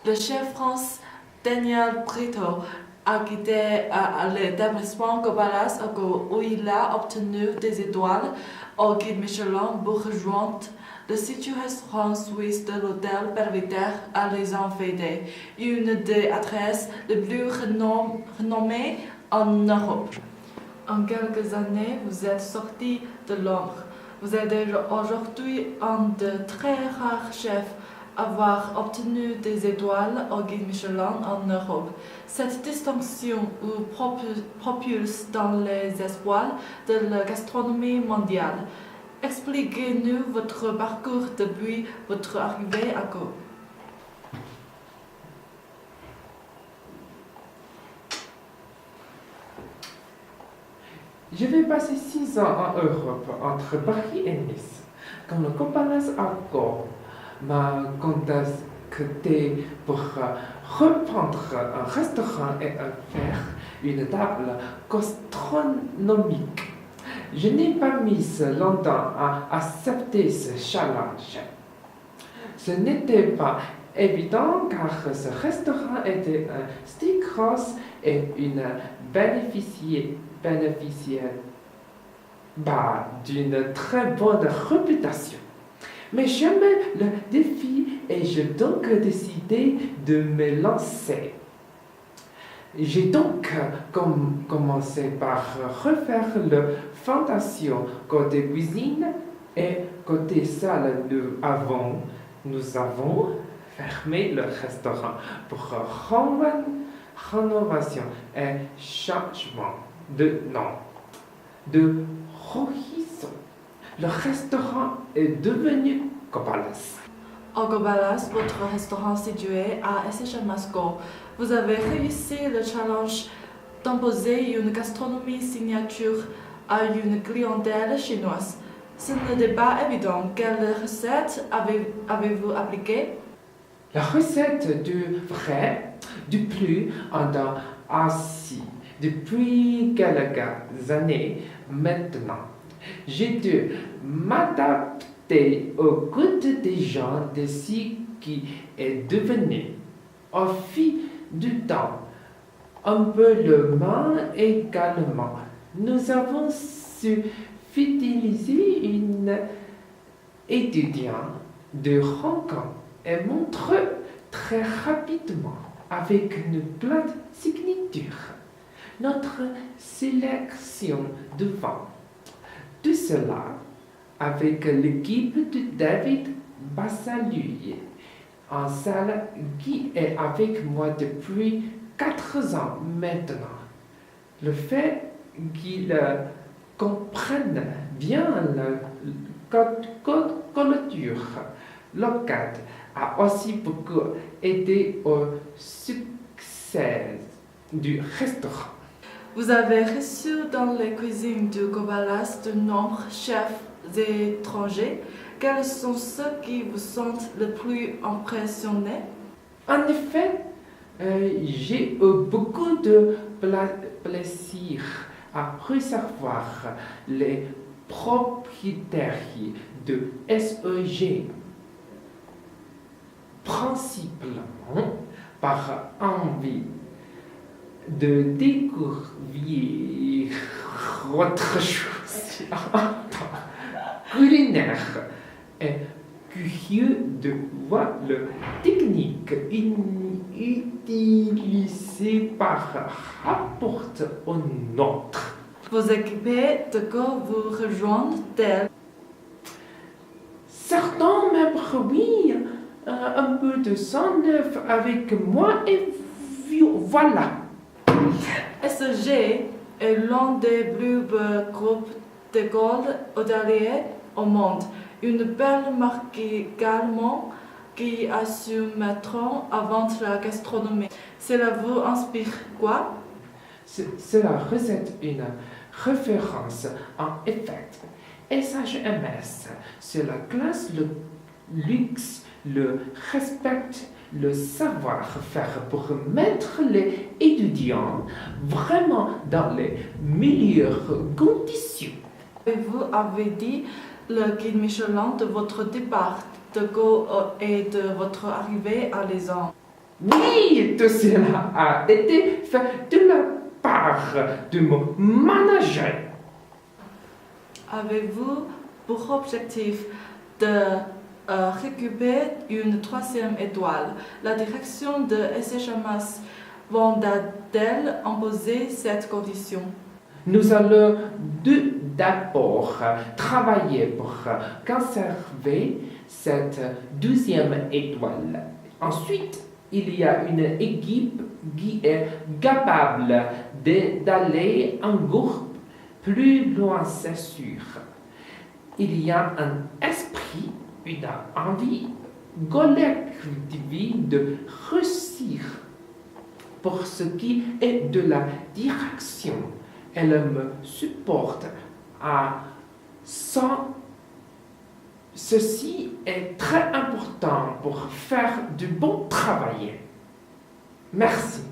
Le chef France Daniel Brito a quitté l'établissement Gobalas où il a obtenu des étoiles au guide Michelin pour rejoindre le site-restaurant suisse de l'hôtel Belvédère à Les Enfiédés, une des adresses les plus renommées en Europe. En quelques années, vous êtes sorti de l'ombre. Vous êtes aujourd'hui un de très rares chefs à avoir obtenu des étoiles au guide Michelin en Europe. Cette distinction vous propulse dans les espoirs de la gastronomie mondiale. Expliquez-nous votre parcours depuis votre arrivée à Go. Je vais passer 6 ans en Europe, entre Paris et Nice. Quand le Gobalas à Go m'a contacté pour reprendre un restaurant et faire une table gastronomique. Je n'ai pas mis longtemps à accepter ce challenge. Ce n'était pas évident car ce restaurant était un steakhouse et une bénéficiaire d'une très bonne réputation. Mais j'aimais le défi et j'ai donc décidé de me lancer. J'ai donc commencé par refaire la fondation côté cuisine et côté salle avant. Nous avons fermé le restaurant pour rénovation et changement de nom. De horizon, le restaurant est devenu Gobalas. Au Gobalas, votre restaurant situé à Essachamasco, vous avez réussi le challenge d'imposer une gastronomie signature à une clientèle chinoise. Ce n'était pas évident. Quelle recette avez-vous appliquée? La recette du vrai, du plus en Asie depuis quelques années maintenant. J'ai dû m'adapter au goût des gens d'ici qui est devenu, au fil du temps, un peu le mien également. Nous avons su fidéliser une étudiante de Hong Kong et montrer très rapidement avec une plate signature notre sélection de vin. Tout cela avec l'équipe de David Bassaluy, en salle qui est avec moi depuis 4 ans maintenant. Le fait qu'il comprenne bien la culture locale a aussi beaucoup aidé au succès du restaurant. Vous avez reçu dans les cuisines du Gobalas de nombreux chefs étrangers. Quels sont ceux qui vous sont le plus impressionnés? En effet, j'ai eu beaucoup de plaisir à recevoir les propriétaires de SEG, principalement par envie de découvrir autre chose culinaire et curieux de voir la technique utilisée par rapport au nôtre. Vos équipes de Go vous rejoignent-elles? Certains membres, oui, un peu de sang neuf avec moi et voilà. SEG est l'un des plus beaux groupes d'écoles hôteliers au monde. Une belle marque également qui a su mettre en vente la gastronomie. Cela vous inspire quoi? Cela recette une référence en effet. SHMS, c'est la classe, le luxe, le respect, le savoir-faire pour mettre les étudiants vraiment dans les meilleures conditions. Vous avez dit le guide Michelin de votre départ de Go et de votre arrivée à Les Ans. Oui, tout cela a été fait de la part de mon manager. Avez-vous pour objectif de récupérer une troisième étoile? La direction de SHMAS va-t-elle imposer cette condition? Nous allons d'abord travailler pour conserver cette deuxième étoile. Ensuite, il y a une équipe qui est capable d'aller en groupe plus loin, c'est sûr. Il y a un esprit, une envie collective de réussir. Pour ce qui est de la direction, elle me supporte à 100. Ceci est très important pour faire du bon travail. Merci.